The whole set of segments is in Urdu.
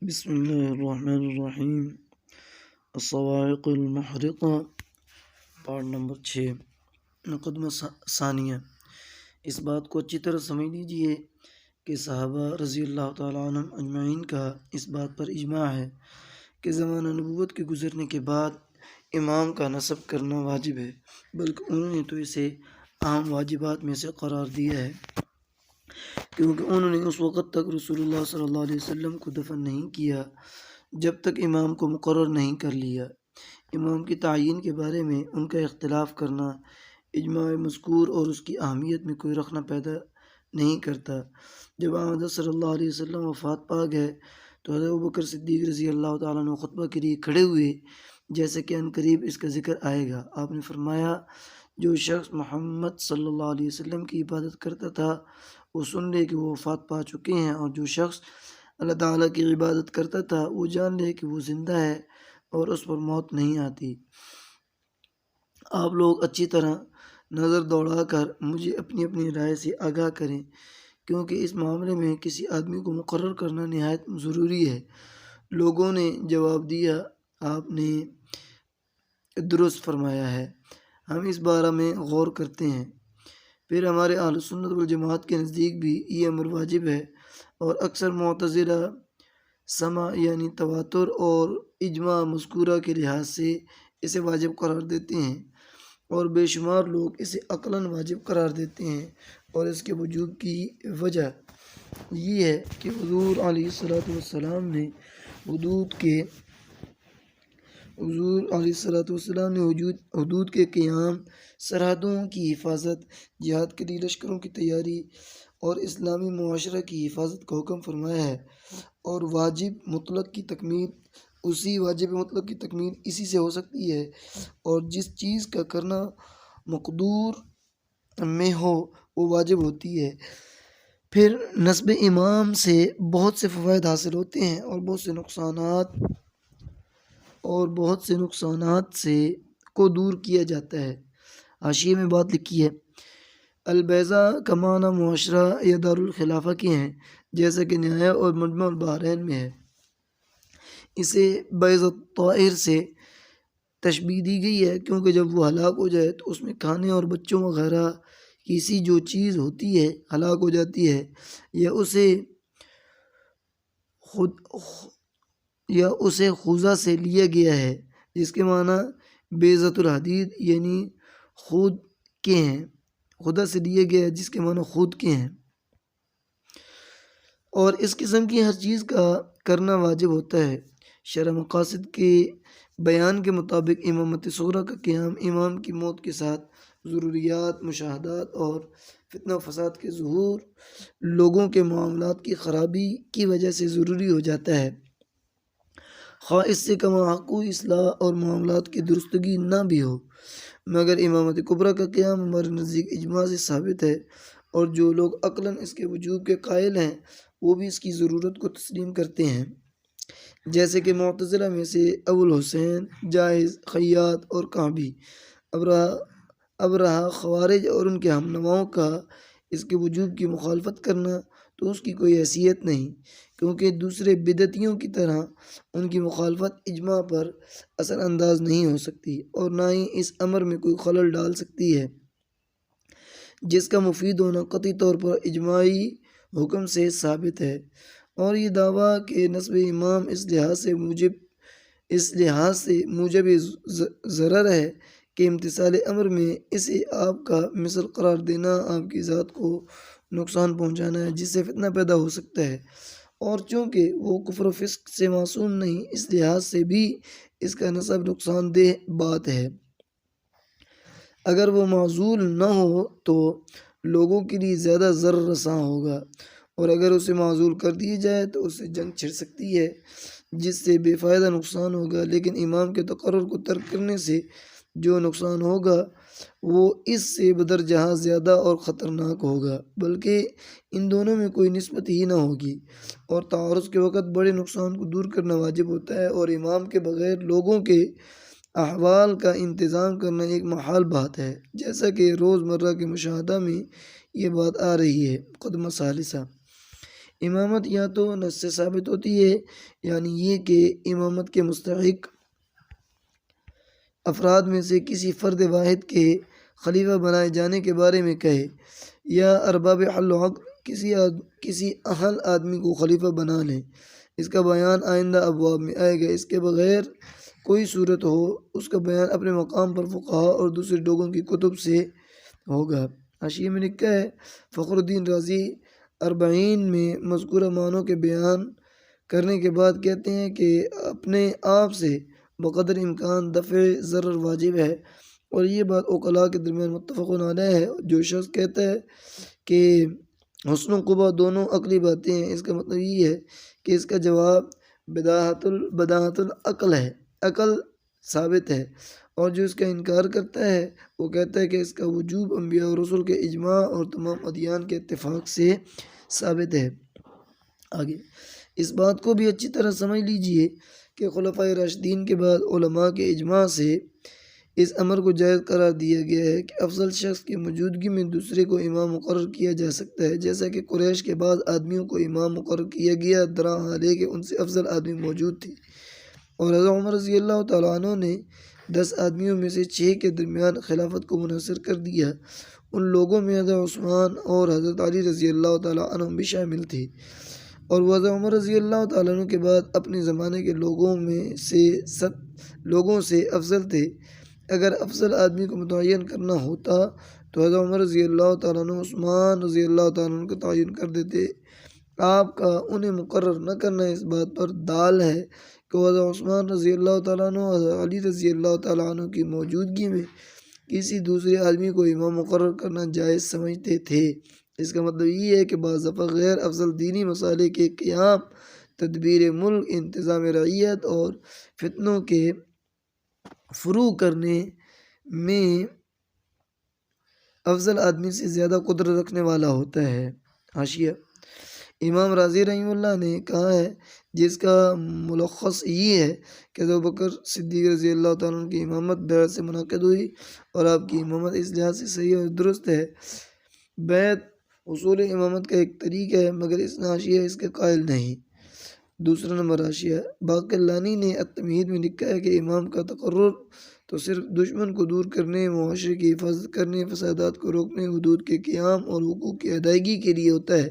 بسم الله الرحمن الرحیم۔ الصواعق المحرقہ، پارٹ نمبر 6، مقدمہ ثانیہ۔ اس بات کو اچھی طرح سمجھ لیجئے کہ صحابہ رضی اللہ تعالیٰ عنہم اجمعین کا اس بات پر اجماع ہے کہ زمانہ نبوت کے گزرنے کے بعد امام کا نصب کرنا واجب ہے، بلکہ انہوں نے تو اسے اہم واجبات میں سے قرار دیا ہے، کیونکہ انہوں نے اس وقت تک رسول اللہ صلی اللہ علیہ وسلم کو دفن نہیں کیا جب تک امام کو مقرر نہیں کر لیا۔ امام کی تعیین کے بارے میں ان کا اختلاف کرنا اجماع مذکور اور اس کی اہمیت میں کوئی رخنہ پیدا نہیں کرتا۔ جب آمد صلی اللہ علیہ وسلم وفات پا گئے تو حضرت ابوبکر صدیق رضی اللہ تعالیٰ عنہ خطبہ کے لیے کھڑے ہوئے، جیسے کہ عنقریب اس کا ذکر آئے گا۔ آپ نے فرمایا، جو شخص محمد صلی اللہ علیہ وسلم کی عبادت کرتا تھا وہ سن لے کہ وہ وفات پا چکے ہیں، اور جو شخص اللہ تعالیٰ کی عبادت کرتا تھا وہ جان لے کہ وہ زندہ ہے اور اس پر موت نہیں آتی۔ آپ لوگ اچھی طرح نظر دوڑا کر مجھے اپنی اپنی رائے سے آگاہ کریں، کیونکہ اس معاملے میں کسی آدمی کو مقرر کرنا نہایت ضروری ہے۔ لوگوں نے جواب دیا، آپ نے درست فرمایا ہے، ہم اس بارے میں غور کرتے ہیں۔ پھر ہمارے اہل سنت والجماعت کے نزدیک بھی یہ امر واجب ہے، اور اکثر معتزلہ سماع یعنی تواتر اور اجماع مذکورہ کے لحاظ سے اسے واجب قرار دیتے ہیں، اور بے شمار لوگ اسے عقلاً واجب قرار دیتے ہیں۔ اور اس کے وجوب کی وجہ یہ ہے کہ حضور علیہ السلام نے حدود کے قیام، سرحدوں کی حفاظت، جہاد کے لیے لشکروں کی تیاری اور اسلامی معاشرہ کی حفاظت کا حکم فرمایا ہے، اور واجب مطلق کی تکمیل اسی سے ہو سکتی ہے، اور جس چیز کا کرنا مقدور میں ہو وہ واجب ہوتی ہے۔ پھر نصب امام سے بہت سے فوائد حاصل ہوتے ہیں اور بہت سے نقصانات سے کو دور کیا جاتا ہے۔ حاشیے میں بات لکھی ہے، البیضہ کا معنی معاشرہ یا دارالخلافہ کے ہیں، جیسا کہ نہایہ اور مجمع البحرین میں ہے۔ اسے بیضہ الطائر سے تشبیہ دی گئی ہے، کیونکہ جب وہ ہلاک ہو جائے تو اس میں کھانے اور بچوں وغیرہ کسی جو چیز ہوتی ہے ہلاک ہو جاتی ہے، یا اسے خوضہ سے لیا گیا ہے، جس کے معنی بیضۃ الحدید یعنی خود کے ہیں، خدا سے لیا گیا ہے جس کے معنی خود کے ہیں۔ اور اس قسم کی ہر چیز کا کرنا واجب ہوتا ہے۔ شرع مقاصد کے بیان کے مطابق امامت صغریٰ کا قیام امام کی موت کے ساتھ ضروریات، مشاہدات اور فتنہ و فساد کے ظہور، لوگوں کے معاملات کی خرابی کی وجہ سے ضروری ہو جاتا ہے، خواہ اس سے کما حقوق اصلاح اور معاملات کی درستگی نہ بھی ہو، مگر امامت کبریٰ کا قیام ہمارے نزدیک اجماع سے ثابت ہے، اور جو لوگ عقلاً اس کے وجوب کے قائل ہیں وہ بھی اس کی ضرورت کو تسلیم کرتے ہیں، جیسے کہ معتزلہ میں سے ابو الحسین، جاہز، خیاط اور کعبی۔ اب رہا خوارج اور ان کے ہم نواؤں کا اس کے وجوب کی مخالفت کرنا، تو اس کی کوئی حیثیت نہیں، کیونکہ دوسرے بدعتیوں کی طرح ان کی مخالفت اجماع پر اثر انداز نہیں ہو سکتی، اور نہ ہی اس امر میں کوئی خلل ڈال سکتی ہے جس کا مفید ہونا قطعی طور پر اجماعی حکم سے ثابت ہے۔ اور یہ دعویٰ کہ نصب امام اس لحاظ سے موجب ضرر ہے کہ امتثال امر میں اسے آپ کا مثل قرار دینا آپ کی ذات کو نقصان پہنچانا ہے، جس سے فتنہ پیدا ہو سکتا ہے، اور چونکہ وہ کفر و فسق سے معصوم نہیں، اس لحاظ سے بھی اس کا نصب نقصان دہ بات ہے۔ اگر وہ معزول نہ ہو تو لوگوں کے لیے زیادہ ضرر رساں ہوگا، اور اگر اسے معزول کر دی جائے تو اس سے جنگ چھڑ سکتی ہے جس سے بے فائدہ نقصان ہوگا، لیکن امام کے تقرر کو ترک کرنے سے جو نقصان ہوگا وہ اس سے بدرجہ زیادہ اور خطرناک ہوگا، بلکہ ان دونوں میں کوئی نسبت ہی نہ ہوگی، اور تعارض کے وقت بڑے نقصان کو دور کرنا واجب ہوتا ہے، اور امام کے بغیر لوگوں کے احوال کا انتظام کرنا ایک محال بات ہے، جیسا کہ روز مرہ کے مشاہدہ میں یہ بات آ رہی ہے۔ مقدمہ ثالثہ، امامت یا تو نص سے ثابت ہوتی ہے، یعنی یہ کہ امامت کے مستحق افراد میں سے کسی فرد واحد کے خلیفہ بنائے جانے کے بارے میں کہے، یا ارباب حل و عقد کسی اہل آدمی کو خلیفہ بنا لیں۔ اس کا بیان آئندہ ابواب میں آئے گا۔ اس کے بغیر کوئی صورت ہو، اس کا بیان اپنے مقام پر فقہا اور دوسرے لوگوں کی کتب سے ہوگا۔ حاشیے میں لکھا ہے، فخر الدین رازی اربعین میں مذکورہ معنوں کے بیان کرنے کے بعد کہتے ہیں کہ اپنے آپ سے بقدر امکان دفع ضرر واجب ہے، اور یہ بات عقلاء کے درمیان متفق علیہ ہے۔ جو شخص کہتا ہے کہ حسن و قبح دونوں عقلی باتیں ہیں، اس کا مطلب یہ ہے کہ اس کا جواب بداہت العقل ہے، عقل ثابت ہے، اور جو اس کا انکار کرتا ہے وہ کہتا ہے کہ اس کا وجوب انبیاء اور رسول کے اجماع اور تمام ادیان کے اتفاق سے ثابت ہے۔ آگے اس بات کو بھی اچھی طرح سمجھ لیجئے کہ خلفائے راشدین کے بعد علماء کے اجماع سے اس امر کو جائز قرار دیا گیا ہے کہ افضل شخص کی موجودگی میں دوسرے کو امام مقرر کیا جا سکتا ہے، جیسا کہ قریش کے بعض آدمیوں کو امام مقرر کیا گیا، درا حال ہے کہ ان سے افضل آدمی موجود تھے، اور حضرت عمر رضی اللہ تعالیٰ عنہ نے 10 آدمیوں میں سے 6 کے درمیان خلافت کو منحصر کر دیا۔ ان لوگوں میں حضرت عثمان اور حضرت علی رضی اللہ تعالیٰ عنہ بھی شامل تھے، اور وہ حضرت عمر رضی اللہ تعالیٰ عنہ کے بعد اپنے زمانے کے لوگوں سے افضل تھے۔ اگر افضل آدمی کو متعین کرنا ہوتا تو حضرت عمر رضی اللہ تعالیٰ عنہ عثمان رضی اللہ تعالیٰ عنہ کا تعین کر دیتے۔ آپ کا انہیں مقرر نہ کرنا اس بات پر دال ہے کہ وہ حضرت عثمان رضی اللہ تعالیٰ عنہ اور حضرت علی رضی اللہ تعالیٰ عنہ کی موجودگی میں کسی دوسرے آدمی کو امام مقرر کرنا جائز سمجھتے تھے۔ اس کا مطلب یہ ہے کہ بعض دفعہ غیر افضل دینی مسائل کے قیام، تدبیر ملک، انتظام رعیت اور فتنوں کے فروغ کرنے میں افضل آدمی سے زیادہ قدرت رکھنے والا ہوتا ہے۔ حاشیہ امام رازی رحمہ اللہ نے کہا ہے، جس کا ملخص یہ ہے کہ ابوبکر صدیق رضی اللہ تعالیٰ عنہ کی امامت بیعت سے منعقد ہوئی، اور آپ کی امامت اس لحاظ سے صحیح اور درست ہے۔ بیعت حصول امامت کا ایک طریق ہے، مگر اس نے حاشیہ اس کے قائل نہیں۔ دوسرا نمبر حاشیہ باقلانی نے التمہید میں لکھا ہے کہ امام کا تقرر تو صرف دشمن کو دور کرنے، معاشرے کی حفاظت کرنے، فسادات کو روکنے، حدود کے قیام اور حقوق کی ادائیگی کے لیے ہوتا ہے،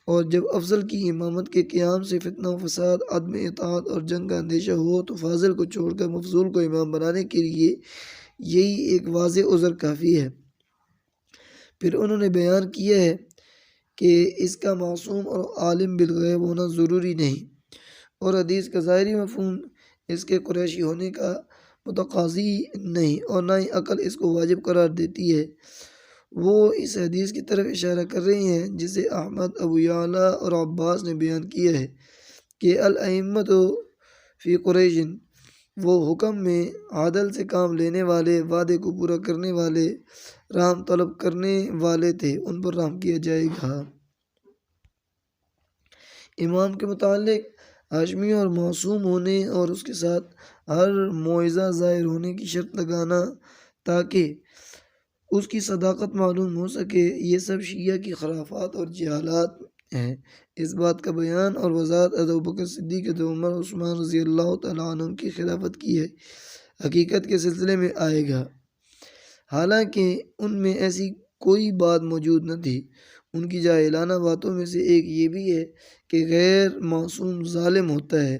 اور جب افضل کی امامت کے قیام سے فتنہ و فساد، عدم اطاعت اور جنگ کا اندیشہ ہو تو فاضل کو چھوڑ کر مفضول کو امام بنانے کے لیے یہی ایک واضح عذر کافی ہے۔ پھر انہوں نے بیان کیا ہے کہ اس کا معصوم اور عالم بالغیب ہونا ضروری نہیں، اور حدیث کا ظاہری مفہوم اس کے قریشی ہونے کا متقاضی نہیں، اور نہ ہی عقل اس کو واجب قرار دیتی ہے۔ وہ اس حدیث کی طرف اشارہ کر رہے ہیں جسے احمد، ابو یعلیٰ اور عباس نے بیان کیا ہے کہ الائمۃ فی قریش، وہ حکم میں عدل سے کام لینے والے، وعدے کو پورا کرنے والے، رحم طلب کرنے والے تھے، ان پر رحم کیا جائے گا۔ امام کے متعلق ہاشمی اور معصوم ہونے اور اس کے ساتھ ہر معجزہ ظاہر ہونے کی شرط لگانا تاکہ اس کی صداقت معلوم ہو سکے، یہ سب شیعہ کی خرافات اور جہالات ہیں۔ اس بات کا بیان اور وضاحت حضرت ابوبکر صدیق، حضرت عمر، عثمان رضی اللہ تعالیٰ عنہ کی خلافت کی ہے حقیقت کے سلسلے میں آئے گا، حالانکہ ان میں ایسی کوئی بات موجود نہ تھی۔ ان کی جاہلانہ باتوں میں سے ایک یہ بھی ہے کہ غیر معصوم ظالم ہوتا ہے،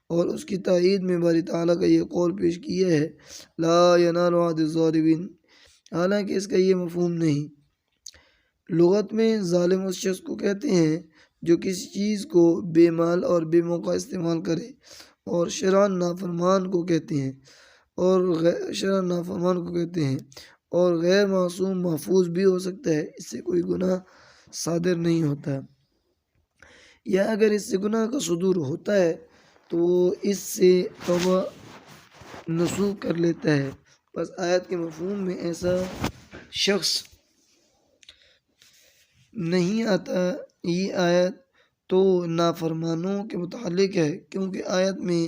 اور اس کی تائید میں باری تعالیٰ کا یہ قول پیش کیا ہے، لا ینال عہد الظالمین، حالانکہ اس کا یہ مفہوم نہیں۔ لغت میں ظالم اس شخص کو کہتے ہیں جو کسی چیز کو بے مال اور بے موقع استعمال کرے، اور شرعاً نافرمان کو کہتے ہیں، اور غیر معصوم محفوظ بھی ہو سکتا ہے، اس سے کوئی گناہ صادر نہیں ہوتا، یا اگر اس سے گناہ کا صدور ہوتا ہے تو وہ اس سے توبہ نصوح کر لیتا ہے۔ بس آیت کے مفہوم میں ایسا شخص نہیں آتا۔ یہ آیت تو نافرمانوں کے متعلق ہے، کیونکہ آیت میں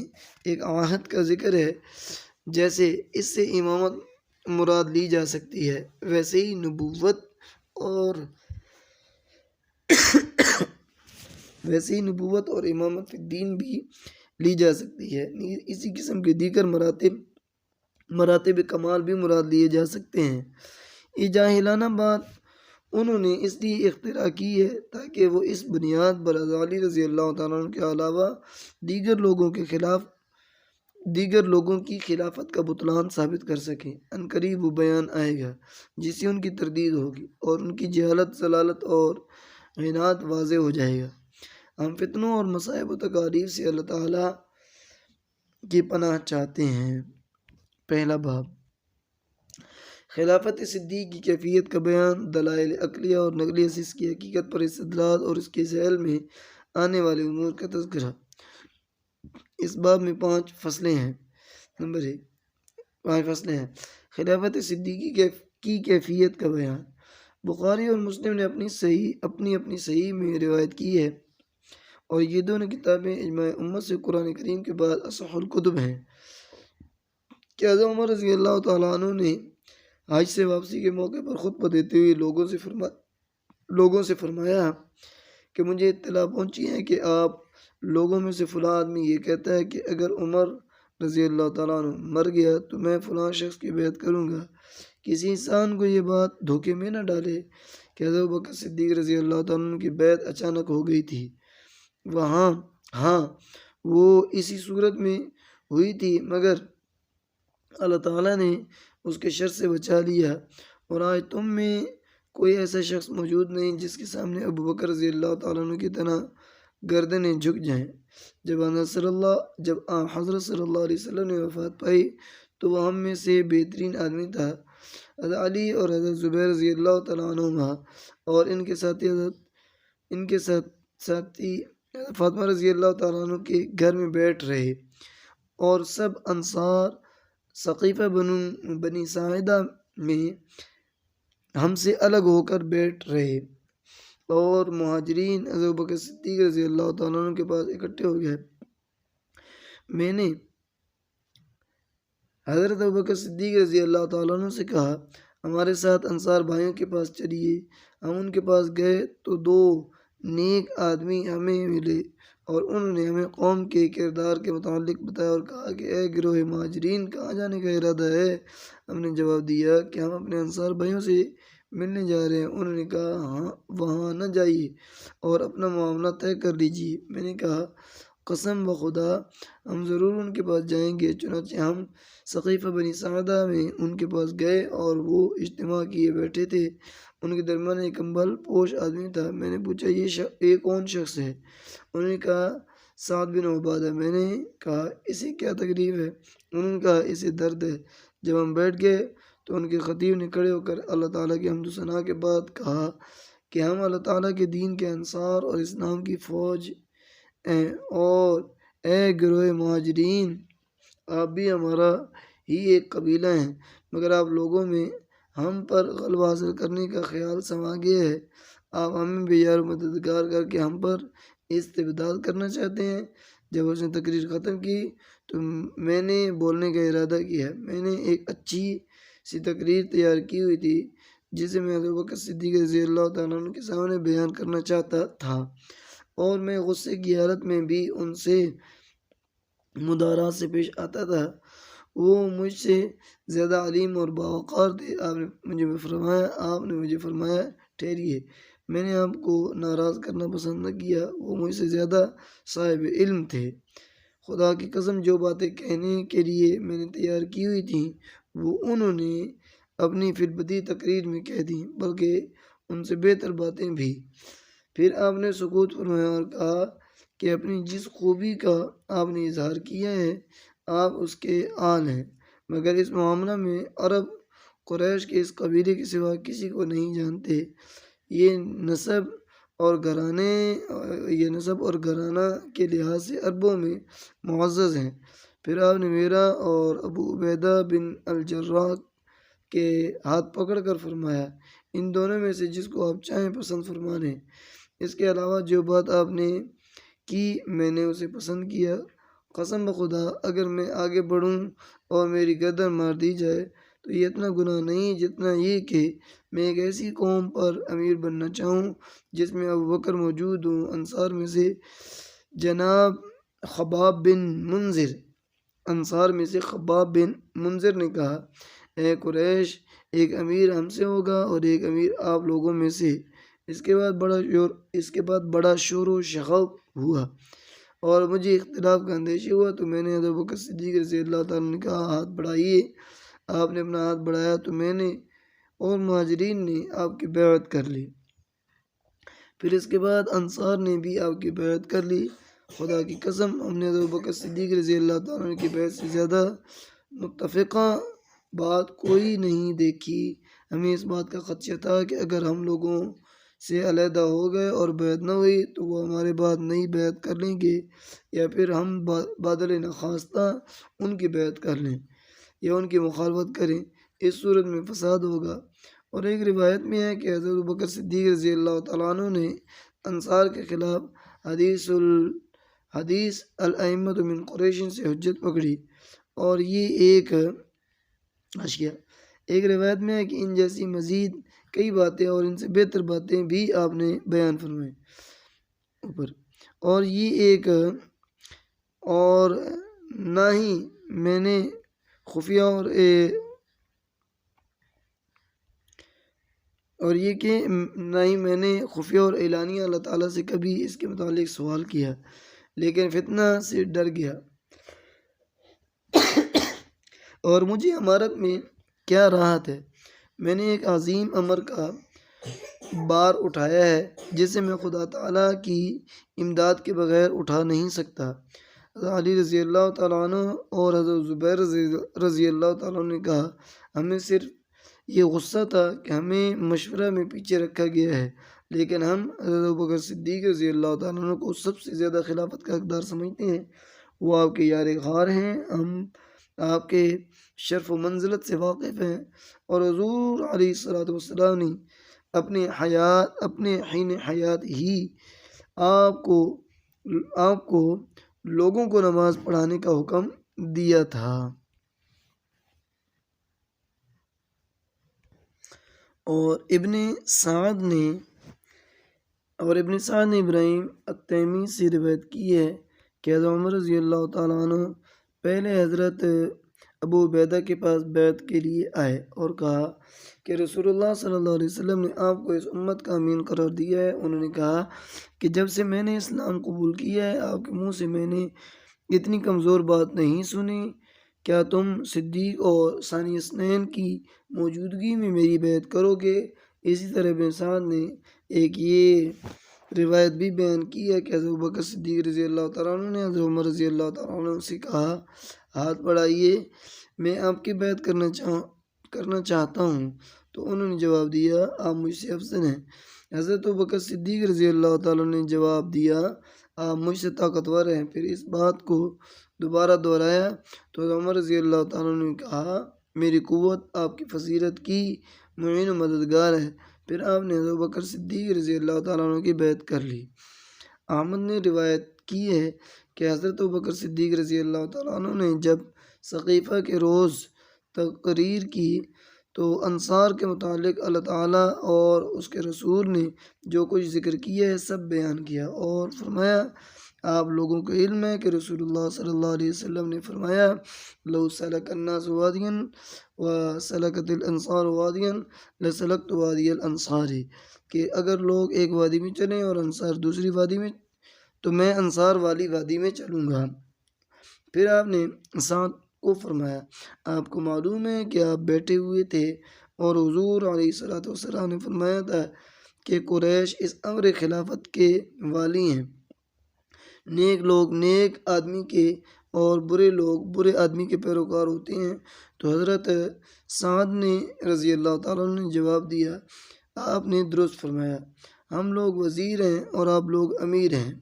ایک عہد کا ذکر ہے، جیسے اس سے امامت مراد لی جا سکتی ہے، ویسے ہی نبوت اور ویسے ہی نبوت اور امامت فی الدین بھی لی جا سکتی ہے۔ اسی قسم کے دیگر مراتب کمال بھی مراد لیے جا سکتے ہیں۔ یہ جاہلانہ بات انہوں نے اس لیے اختراع کی ہے تاکہ وہ اس بنیاد پر علی رضی اللہ تعالیٰ عنہ کے علاوہ دیگر لوگوں کی خلافت کا بطلان ثابت کر سکیں۔ عنقریب وہ بیان آئے گا جس سے ان کی تردید ہوگی اور ان کی جہالت، ضلالت اور عناد واضح ہو جائے گا۔ ہم فتنوں اور مصائب و تکالیف سے اللہ تعالیٰ کی پناہ چاہتے ہیں۔ پہلا باب، خلافت صدیق کی کیفیت کا بیان، دلائل عقلیہ اور نقلیہ سے اس کی حقیقت پر استدلال اور اس کے ذیل میں آنے والے امور کا تذکرہ۔ اس باب میں 5 فصلیں ہیں۔ نمبر 1، 5 فصلیں ہیں۔ خلافت صدیقی کی کیفیت کا بیان۔ بخاری اور مسلم نے اپنی صحیح میں روایت کی ہے اور یہ دونوں کتابیں اجماع امت سے قرآن کریم کے بعد اصح الکتب ہیں کہ حضرت عمر رضی اللہ تعالیٰ عنہ نے حج سے واپسی کے موقع پر خطبہ دیتے ہوئے لوگوں سے فرمایا کہ مجھے اطلاع پہنچی ہے کہ آپ لوگوں میں سے فلاں آدمی یہ کہتا ہے کہ اگر عمر رضی اللہ تعالیٰ عنہ مر گیا تو میں فلاں شخص کی بیعت کروں گا۔ کسی انسان کو یہ بات دھوکے میں نہ ڈالے کہ حضرت ابوبکر صدیق رضی اللہ تعالیٰ عنہ کی بیعت اچانک ہو گئی تھی۔ وہ اسی صورت میں ہوئی تھی مگر اللہ تعالیٰ نے اس کے شر سے بچا لیا اور آج تم میں کوئی ایسا شخص موجود نہیں جس کے سامنے ابوبکر رضی اللہ تعالیٰ عنہ کی طرح گردنیں جھک جائیں۔ جب حضرت صلی اللہ علیہ وسلم نے وفات پائی تو وہ ہم میں سے بہترین آدمی تھا۔ حضرت علی اور حضرت زبیر رضی اللہ تعالیٰ عنہما اور ان کے ساتھی فاطمہ رضی اللہ تعالیٰ عنہ کے گھر میں بیٹھ رہے اور سب انصار ثقیفہ بنی ساعدہ میں ہم سے الگ ہو کر بیٹھ رہے اور مہاجرین حضرت ابوبکر صدیق رضی اللہ تعالیٰ عنہ کے پاس اکٹھے ہو گئے۔ میں نے حضرت ابوبکر صدیق رضی اللہ تعالیٰ عنہ سے کہا ہمارے ساتھ انصار بھائیوں کے پاس چلیے۔ ہم ان کے پاس گئے تو 2 نیک آدمی ہمیں ملے اور انہوں نے ہمیں قوم کے کردار کے متعلق بتایا اور کہا کہ اے گروہ مہاجرین کہاں جانے کا ارادہ ہے؟ ہم نے جواب دیا کہ ہم اپنے انصار بھائیوں سے ملنے جا رہے ہیں۔ انہوں نے کہا ہاں وہاں نہ جائیے اور اپنا معاملہ طے کر لیجیے۔ میں نے کہا قسم بخدا ہم ضرور ان کے پاس جائیں گے۔ چنانچہ ہم ثقیفہ بنی ساعدہ میں ان کے پاس گئے اور وہ اجتماع کیے بیٹھے تھے۔ ان کے درمیان ایک کمبل پوش آدمی تھا۔ میں نے پوچھا یہ کون شخص ہے؟ انہوں نے کہا سعد بن عبادہ۔ میں نے کہا اسے کیا تکلیف ہے؟ انہوں نے کہا اسے درد ہے۔ جب ہم بیٹھ گئے تو ان کے خطیب نے کھڑے ہو کر اللہ تعالیٰ کی حمد و ثنا کے بعد کہا کہ ہم اللہ تعالیٰ کے دین کے انصار اور اسلام کی فوج ہیں اور اے گروہ مہاجرین آپ بھی ہمارا ہی ایک قبیلہ ہیں مگر آپ لوگوں میں ہم پر غلبہ حاصل کرنے کا خیال سما گیا ہے۔ آپ ہمیں بے یار و مددگار کر کے ہم پر استبداد کرنا چاہتے ہیں۔ جب اس نے تقریر ختم کی تو میں نے بولنے کا ارادہ کیا۔ میں نے ایک اچھی سی تقریر تیار کی ہوئی تھی جسے میں حضرت ابوبکر صدیق رضی اللہ تعالیٰ عنہ کے سامنے بیان کرنا چاہتا تھا اور میں غصے کی حالت میں بھی ان سے مدارات سے پیش آتا تھا۔ وہ مجھ سے زیادہ علیم اور باوقار تھے۔ آپ نے مجھے فرمایا ٹھہریے، میں نے آپ کو ناراض کرنا پسند نہ کیا۔ وہ مجھ سے زیادہ صاحب علم تھے۔ خدا کی قسم جو باتیں کہنے کے لیے میں نے تیار کی ہوئی تھیں وہ انہوں نے اپنی فی البدیہہ تقریر میں کہہ دیں بلکہ ان سے بہتر باتیں بھی۔ پھر آپ نے سکوت فرمایا اور کہا کہ اپنی جس خوبی کا آپ نے اظہار کیا ہے آپ اس کے آل ہیں مگر اس معاملہ میں عرب قریش کے اس قبیلے کے سوا کسی کو نہیں جانتے۔ یہ نسب اور گھرانہ کے لحاظ سے عربوں میں معزز ہیں۔ پھر آپ نے میرا اور ابو عبیدہ بن الجراح کے ہاتھ پکڑ کر فرمایا ان دونوں میں سے جس کو آپ چاہیں پسند فرما لیں۔ اس کے علاوہ جو بات آپ نے کی میں نے اسے پسند کیا۔ قسم بخدا اگر میں آگے بڑھوں اور میری گردن مار دی جائے تو یہ اتنا گناہ نہیں جتنا یہ کہ میں ایک ایسی قوم پر امیر بننا چاہوں جس میں ابو بکر موجود ہوں۔ انصار میں سے جناب خباب بن منذر نے کہا، اے قریش، ایک امیر ہم سے ہوگا اور ایک امیر آپ لوگوں میں سے۔ اس کے بعد بڑا شور و شغب ہوا اور مجھے اختلاف کا اندیشہ ہوا، تو میں نے حضرت ابوبکر صدیق رضی اللہ تعالیٰ نے کہا، ہاتھ بڑھائیے۔ آپ نے اپنا ہاتھ بڑھایا تو میں نے اور مہاجرین نے آپ کی بیعت کر لی۔ پھر اس کے بعد انصار نے بھی آپ کی بیعت کر لی۔ خدا کی قسم، ہم نے حضرت ابوبکر صدیق رضی اللہ تعالیٰ عنہ کی بیعت سے زیادہ متفقہ بات کوئی نہیں دیکھی۔ ہمیں اس بات کا خدشہ تھا کہ اگر ہم لوگوں سے علیحدہ ہو گئے اور بیعت نہ ہوئی تو وہ ہمارے بعد نئی بیعت کر لیں گے، یا پھر ہم بادل نخواستہ ان کی بیعت کر لیں یا ان کی مخالفت کریں، اس صورت میں فساد ہوگا۔ اور ایک روایت میں ہے کہ حضرت ابوبکر صدیق رضی اللہ تعالیٰ عنہ نے انصار کے خلاف حدیث الائمۃ من قریش سے حجت پکڑی، اور یہ ایک روایت میں ہے کہ ان جیسی مزید کئی باتیں اور ان سے بہتر باتیں بھی آپ نے بیان فرمائیں اوپر، اور یہ ایک اور نہ ہی میں نے خفیہ اور اعلانیہ اللہ تعالیٰ سے کبھی اس کے متعلق سوال کیا، لیکن فتنہ سے ڈر گیا اور مجھے امارت میں کیا راحت ہے۔ میں نے ایک عظیم امر کا بار اٹھایا ہے جسے میں خدا تعالیٰ کی امداد کے بغیر اٹھا نہیں سکتا۔ حضرت علی رضی اللہ تعالیٰ عنہ اور حضرت زبیر رضی اللہ تعالیٰ عنہ نے کہا، ہمیں صرف یہ غصہ تھا کہ ہمیں مشورہ میں پیچھے رکھا گیا ہے، لیکن ہم حضرت ابوبکر صدیق رضی اللہ تعالیٰ عنہ کو سب سے زیادہ خلافت کا حقدار سمجھتے ہیں۔ وہ آپ کے یار غار ہیں، ہم آپ کے شرف و منزلت سے واقف ہیں، اور حضور علیہ الصلوۃ والسلام نے اپنے حین حیات ہی آپ کو لوگوں کو نماز پڑھانے کا حکم دیا تھا۔ اور ابن سعد نے ابراہیم التیمی سے روایت کی ہے کہ حضرت عمر رضی اللہ تعالیٰ عنہ پہلے حضرت ابو عبیدہ کے پاس بیعت کے لیے آئے اور کہا کہ رسول اللہ صلی اللہ علیہ وسلم نے آپ کو اس امت کا امین قرار دیا ہے۔ انہوں نے کہا کہ جب سے میں نے اسلام قبول کیا ہے آپ کے منہ سے میں نے اتنی کمزور بات نہیں سنی، کیا تم صدیق اور ثانی اثنین کی موجودگی میں میری بیعت کرو گے؟ اسی طرح ابن سعد نے ایک یہ روایت بھی بیان کی ہے کہ حضرت ابوبکر صدیق رضی اللہ تعالیٰ عنہ نے حضرت عمر رضی اللہ تعالیٰ عنہ سے کہا، ہاتھ بڑھائیے، میں آپ کی بیعت کرنا چاہتا ہوں، تو انہوں نے جواب دیا، آپ مجھ سے افضل ہیں۔ حضرت ابوبکر صدیق رضی اللہ تعالیٰ نے جواب دیا، آپ مجھ سے طاقتور ہیں۔ پھر اس بات کو دوبارہ دہرایا تو حضرت عمر رضی اللہ تعالیٰ نے کہا، میری قوت آپ کی فضیلت کی معین و مددگار ہے۔ پھر آپ نے حضرت ابوبکر صدیق رضی اللہ تعالیٰ عنہ کی بیعت کر لی۔ احمد نے روایت کی ہے کہ حضرت ابوبکر صدیق رضی اللہ تعالیٰ عنہ نے جب ثقیفہ کے روز تقریر کی تو انصار کے متعلق اللہ تعالیٰ اور اس کے رسول نے جو کچھ ذکر کیا ہے سب بیان کیا، اور فرمایا، آپ لوگوں کو علم ہے کہ رسول اللہ صلی اللہ علیہ وسلم نے فرمایا، لو سلک الناس وادیا وسلکت الانصار وادیا لسلکت وادی الانصار، کہ اگر لوگ ایک وادی میں چلیں اور انصار دوسری وادی میں تو میں انصار والی وادی میں چلوں گا۔ پھر آپ نے سعد کو فرمایا، آپ کو معلوم ہے کہ آپ بیٹھے ہوئے تھے اور حضور علیہ الصلوۃ والسلام نے فرمایا تھا کہ قریش اس امر خلافت کے والی ہیں، نیک لوگ نیک آدمی کے اور برے لوگ برے آدمی کے پیروکار ہوتے ہیں۔ تو حضرت سعد نے رضی اللہ تعالیٰ عنہ نے جواب دیا، آپ نے درست فرمایا، ہم لوگ وزیر ہیں اور آپ لوگ امیر ہیں۔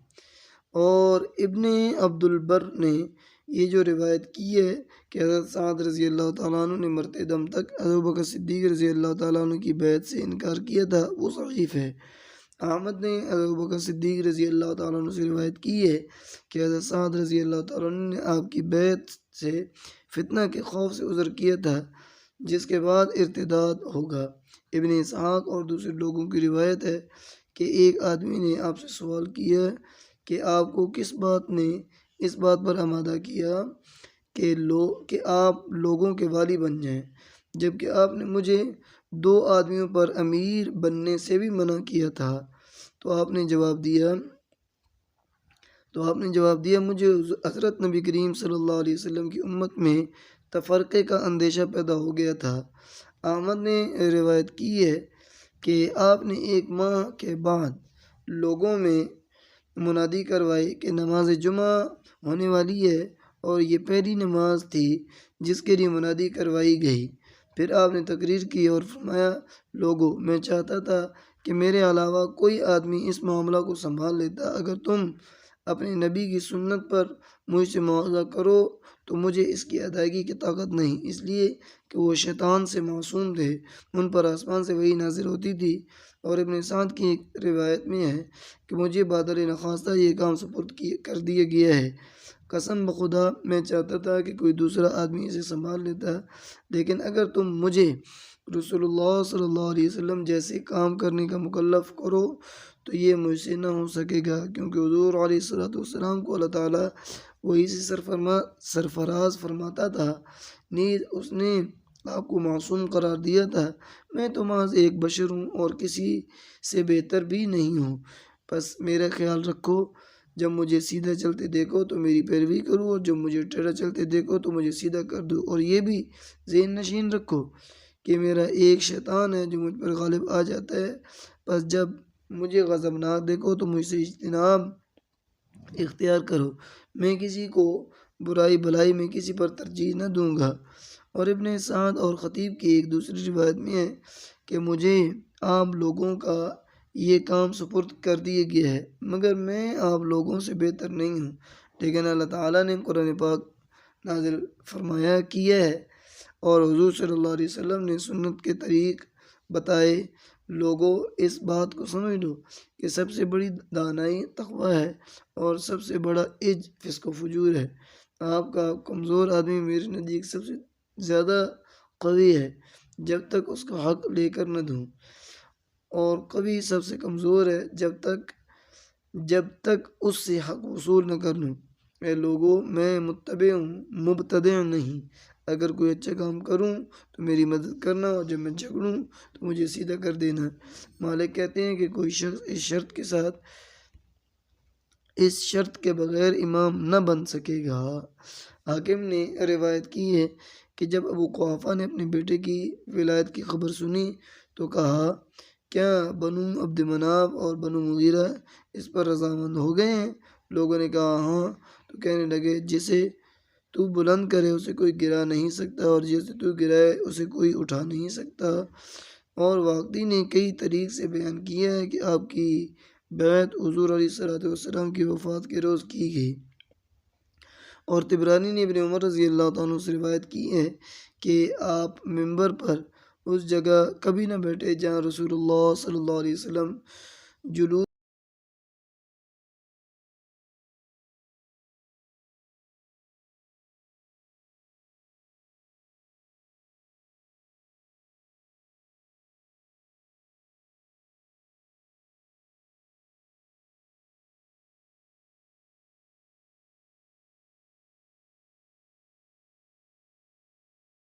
اور ابن عبد البر نے یہ جو روایت کی ہے کہ حضرت سعد رضی اللہ تعالیٰ عنہ نے مرتے دم تک حضرت ابوبکر صدیق رضی اللہ تعالیٰ عنہ کی بیعت سے انکار کیا تھا، وہ ضعیف ہے۔ احمد نے حضرت ابوبکر صدیق رضی اللہ تعالیٰ عنہ سے روایت کی ہے کہ حضرت سعد رضی اللہ تعالیٰ عنہ نے آپ کی بیعت سے فتنہ کے خوف سے عذر کیا تھا، جس کے بعد ارتداد ہوگا۔ ابن اسحاق اور دوسرے لوگوں کی روایت ہے کہ ایک آدمی نے آپ سے سوال کیا کہ آپ کو کس بات نے اس بات پر آمادہ کیا کہ آپ لوگوں کے والی بن جائیں، جبکہ آپ نے مجھے 2 آدمیوں پر امیر بننے سے بھی منع کیا تھا۔ تو آپ نے جواب دیا مجھے حضرت نبی کریم صلی اللہ علیہ وسلم کی امت میں تفرقے کا اندیشہ پیدا ہو گیا تھا۔ احمد نے روایت کی ہے کہ آپ نے 1 ماہ کے بعد لوگوں میں منادی کروائی کہ نماز جمعہ ہونے والی ہے، اور یہ پہلی نماز تھی جس کے لیے منادی کروائی گئی۔ پھر آپ نے تقریر کی اور فرمایا، لوگو، میں چاہتا تھا کہ میرے علاوہ کوئی آدمی اس معاملہ کو سنبھال لیتا۔ اگر تم اپنے نبی کی سنت پر مجھ سے مواخذہ کرو تو مجھے اس کی ادائیگی کی طاقت نہیں، اس لیے کہ وہ شیطان سے معصوم تھے، ان پر آسمان سے وحی نازل ہوتی تھی۔ اور ابن سعد کی ایک روایت میں ہے کہ مجھے بادل نخواستہ یہ کام سپرد کر دیا گیا ہے۔ قسم بخدا میں چاہتا تھا کہ کوئی دوسرا آدمی اسے سنبھال لیتا، لیکن اگر تم مجھے رسول اللہ صلی اللہ علیہ وسلم جیسے کام کرنے کا مکلف کرو تو یہ مجھ سے نہ ہو سکے گا، کیونکہ حضور علیہ السلام کو اللہ تعالیٰ وہی سے سرفراز فرماتا تھا، نیز اس نے آپ کو معصوم قرار دیا تھا۔ میں تو محض ایک بشر ہوں اور کسی سے بہتر بھی نہیں ہوں، بس میرا خیال رکھو، جب مجھے سیدھا چلتے دیکھو تو میری پیروی کرو، اور جب مجھے ٹیڑھا چلتے دیکھو تو مجھے سیدھا کر دو، اور یہ بھی ذہن نشین رکھو کہ میرا ایک شیطان ہے جو مجھ پر غالب آ جاتا ہے، بس جب مجھے غضبناک دیکھو تو مجھ سے اجتناب اختیار کرو، میں کسی کو برائی بھلائی میں کسی پر ترجیح نہ دوں گا۔ اور ابن سعد اور خطیب کی ایک دوسری روایت میں ہے کہ مجھے آپ لوگوں کا یہ کام سپرد کر دیا گیا ہے، مگر میں آپ لوگوں سے بہتر نہیں ہوں، لیکن اللہ تعالیٰ نے قرآن پاک نازل کیا ہے اور حضور صلی اللہ علیہ وسلم نے سنت کے طریق بتائے۔ لوگوں، اس بات کو سمجھ لو کہ سب سے بڑی دانائی تقویٰ ہے اور سب سے بڑا عجز فسق و فجور ہے۔ آپ کا کمزور آدمی میرے نزدیک سب سے زیادہ قوی ہے جب تک اس کا حق لے کر نہ دوں، اور قوی سب سے کمزور ہے جب تک اس سے حق وصول نہ کر لوں۔ اے لوگوں، میں متبع ہوں، مبتدع نہیں۔ اگر کوئی اچھا کام کروں تو میری مدد کرنا، اور جب میں جھگڑوں تو مجھے سیدھا کر دینا۔ مالک کہتے ہیں کہ کوئی شخص اس شرط کے بغیر امام نہ بن سکے گا۔ حاکم نے روایت کی ہے کہ جب ابو قحافہ نے اپنے بیٹے کی ولایت کی خبر سنی تو کہا، کیا بنو عبد مناف اور بنو مغیرہ اس پر رضامند ہو گئے ہیں؟ لوگوں نے کہا ہاں۔ تو کہنے لگے، جسے تو بلند کرے اسے کوئی گرا نہیں سکتا، اور جسے تو گرائے اسے کوئی اٹھا نہیں سکتا۔ اور واقعی نے کئی طریق سے بیان کیا ہے کہ آپ کی بیعت حضور علیہ السلام کی وفات کے روز کی گئی۔ اور طبرانی نے ابن عمر رضی اللہ عنہ سے روایت کی ہے کہ آپ منبر پر اس جگہ کبھی نہ بیٹھے جہاں رسول اللہ صلی اللہ علیہ وسلم جلوس